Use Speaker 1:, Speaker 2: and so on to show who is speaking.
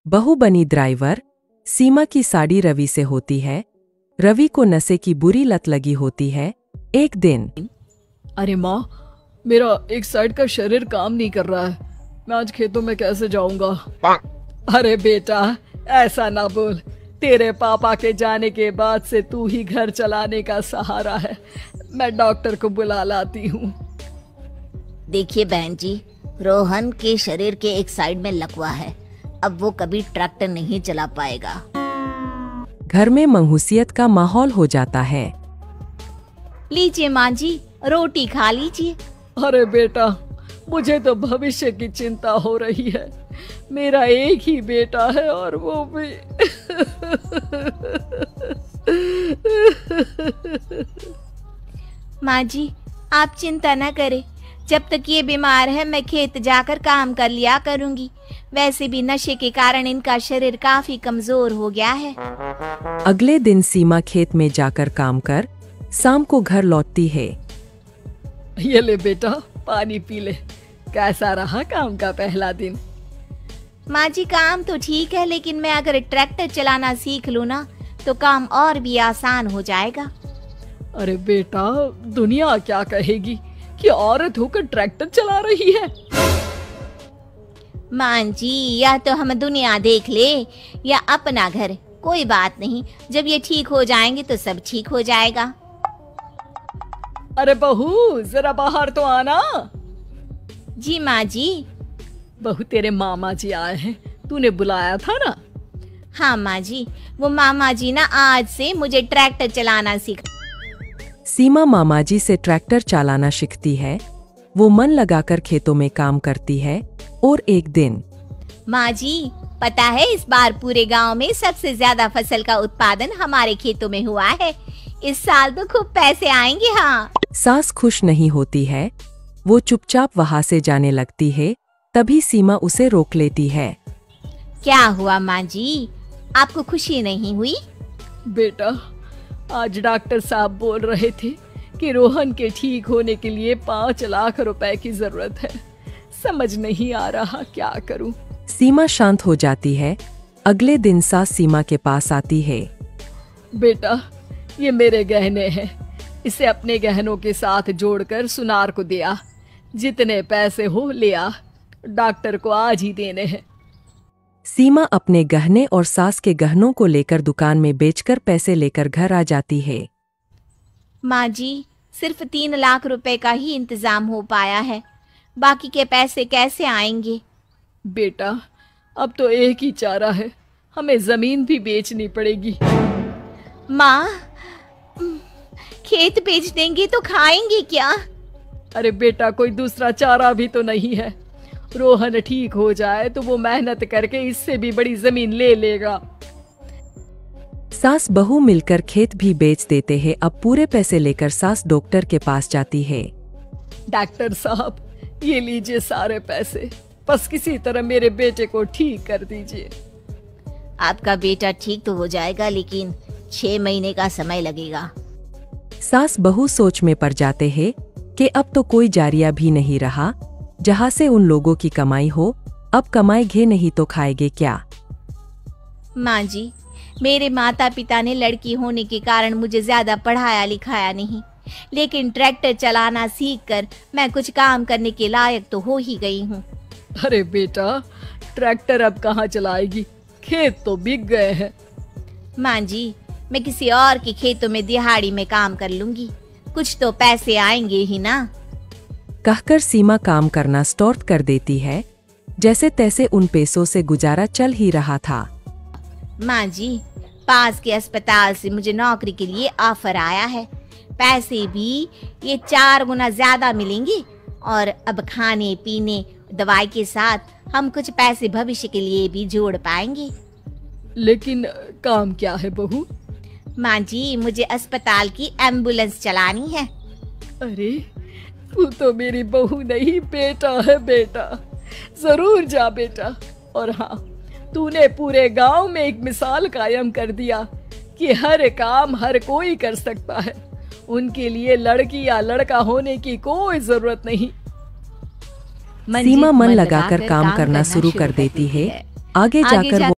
Speaker 1: बहू बनी ड्राइवर। सीमा की साड़ी रवि से होती है। रवि को नशे की बुरी लत लगी होती है। एक दिन,
Speaker 2: अरे माँ, मेरा एक साइड का शरीर काम नहीं कर रहा है। मैं आज खेतों में कैसे जाऊंगा? अरे बेटा, ऐसा ना बोल। तेरे पापा के जाने के बाद से तू ही घर चलाने का सहारा है। मैं डॉक्टर को बुला लाती हूँ।
Speaker 3: देखिए बहन जी, रोहन के शरीर के एक साइड में लकवा है। अब वो कभी ट्रैक्टर नहीं चला पाएगा।
Speaker 1: घर में मंहूसियत का माहौल हो जाता है।
Speaker 3: लीजिए माँ जी, रोटी खा लीजिए।
Speaker 2: अरे बेटा, मुझे तो भविष्य की चिंता हो रही है। मेरा एक ही बेटा है और वो भी
Speaker 3: माँ जी, आप चिंता न करें। जब तक ये बीमार है मैं खेत जाकर काम कर लिया करूंगी। वैसे भी नशे के कारण इनका शरीर काफी कमजोर हो गया है।
Speaker 1: अगले दिन सीमा खेत में जाकर काम कर शाम को घर लौटती है।
Speaker 2: ये ले बेटा, पानी पी ले। कैसा रहा काम का पहला दिन?
Speaker 3: माँ जी, काम तो ठीक है, लेकिन मैं अगर ट्रैक्टर चलाना सीख लूँ ना तो काम और भी आसान हो जाएगा।
Speaker 2: अरे बेटा, दुनिया क्या कहेगी कि औरत होकर ट्रैक्टर चला रही है।
Speaker 3: माँ जी, या तो हम दुनिया देख ले या अपना घर, कोई बात नहीं। जब ये ठीक हो जाएंगे तो सब ठीक हो जाएगा।
Speaker 2: अरे बहू, जरा बाहर तो आना।
Speaker 3: जी माँ जी।
Speaker 2: बहू, तेरे मामा जी आए हैं, तूने बुलाया था ना?
Speaker 3: हाँ माँ जी, वो मामा जी ना आज से मुझे ट्रैक्टर चलाना सिखा।
Speaker 1: सीमा मामा जी से ट्रैक्टर चलाना सीखती है। वो मन लगाकर खेतों में काम करती है। और एक दिन,
Speaker 3: माँ जी, पता है इस बार पूरे गांव में सबसे ज्यादा फसल का उत्पादन हमारे खेतों में हुआ है। इस साल तो खूब पैसे आएंगे। हाँ।
Speaker 1: सास खुश नहीं होती है। वो चुपचाप वहाँ से जाने लगती है। तभी सीमा उसे रोक लेती है।
Speaker 3: क्या हुआ माँ जी, आपको खुशी नहीं हुई?
Speaker 2: बेटा, आज डॉक्टर साहब बोल रहे थे कि रोहन के ठीक होने के लिए 5 लाख रुपए की जरूरत है। समझ नहीं आ रहा क्या करूं।
Speaker 1: सीमा शांत हो जाती है। अगले दिन सास सीमा के पास आती है।
Speaker 2: बेटा, ये मेरे गहने हैं। इसे अपने गहनों के साथ जोड़कर सुनार को दिया। जितने पैसे हो ले आ। डॉक्टर को आज ही देने हैं।
Speaker 1: सीमा अपने गहने और सास के गहनों को लेकर दुकान में बेचकर पैसे लेकर घर आ जाती है।
Speaker 3: माँ जी, सिर्फ 3 लाख रुपए का ही इंतजाम हो पाया है। बाकी के पैसे कैसे आएंगे?
Speaker 2: बेटा, अब तो एक ही चारा है, हमें जमीन भी बेचनी पड़ेगी।
Speaker 3: माँ, खेत बेच देंगे तो खाएंगे क्या?
Speaker 2: अरे बेटा, कोई दूसरा चारा भी तो नहीं है। रोहन ठीक हो जाए तो वो मेहनत करके इससे भी बड़ी जमीन ले लेगा।
Speaker 1: सास बहू मिलकर खेत भी बेच देते हैं। अब पूरे पैसे लेकर सास डॉक्टर के पास जाती है।
Speaker 2: डॉक्टर साहब, ये लीजिए सारे पैसे। बस किसी तरह मेरे बेटे को ठीक कर दीजिए।
Speaker 3: आपका बेटा ठीक तो हो जाएगा, लेकिन 6 महीने का समय लगेगा।
Speaker 1: सास बहू सोच में पड़ जाते हैं कि अब तो कोई जारिया भी नहीं रहा जहाँ से उन लोगों की कमाई हो। अब कमाएंगे नहीं तो खाएंगे क्या?
Speaker 3: माँ जी, मेरे माता पिता ने लड़की होने के कारण मुझे ज्यादा पढ़ाया लिखाया नहीं, लेकिन ट्रैक्टर चलाना सीखकर मैं कुछ काम करने के लायक तो हो ही गई हूँ।
Speaker 2: अरे बेटा, ट्रैक्टर अब कहाँ चलाएगी? खेत तो बिक गए हैं।
Speaker 3: माँ जी, मैं किसी और के खेतों में दिहाड़ी में काम कर लूंगी। कुछ तो पैसे आएंगे ही ना।
Speaker 1: कहकर सीमा काम करना स्टार्ट कर देती है। जैसे तैसे उन पैसों से गुजारा चल ही रहा था।
Speaker 3: माँ जी, पास के अस्पताल से मुझे नौकरी के लिए ऑफर आया है। पैसे भी ये 4 गुना ज्यादा मिलेंगे और अब खाने पीने दवाई के साथ हम कुछ पैसे भविष्य के लिए भी जोड़ पाएंगे।
Speaker 2: लेकिन काम क्या है बहू?
Speaker 3: माँ जी, मुझे अस्पताल की एम्बुलेंस चलानी है।
Speaker 2: अरे, तू तो मेरी बहू नहीं, बेटा है बेटा। जरूर जा बेटा। और हाँ, तूने पूरे गांव में एक मिसाल कायम कर दिया कि हर काम हर कोई कर सकता है। उनके लिए लड़की या लड़का होने की कोई जरूरत नहीं।
Speaker 1: सीमा मन लगाकर काम करना शुरू कर देती है। आगे जाकर वो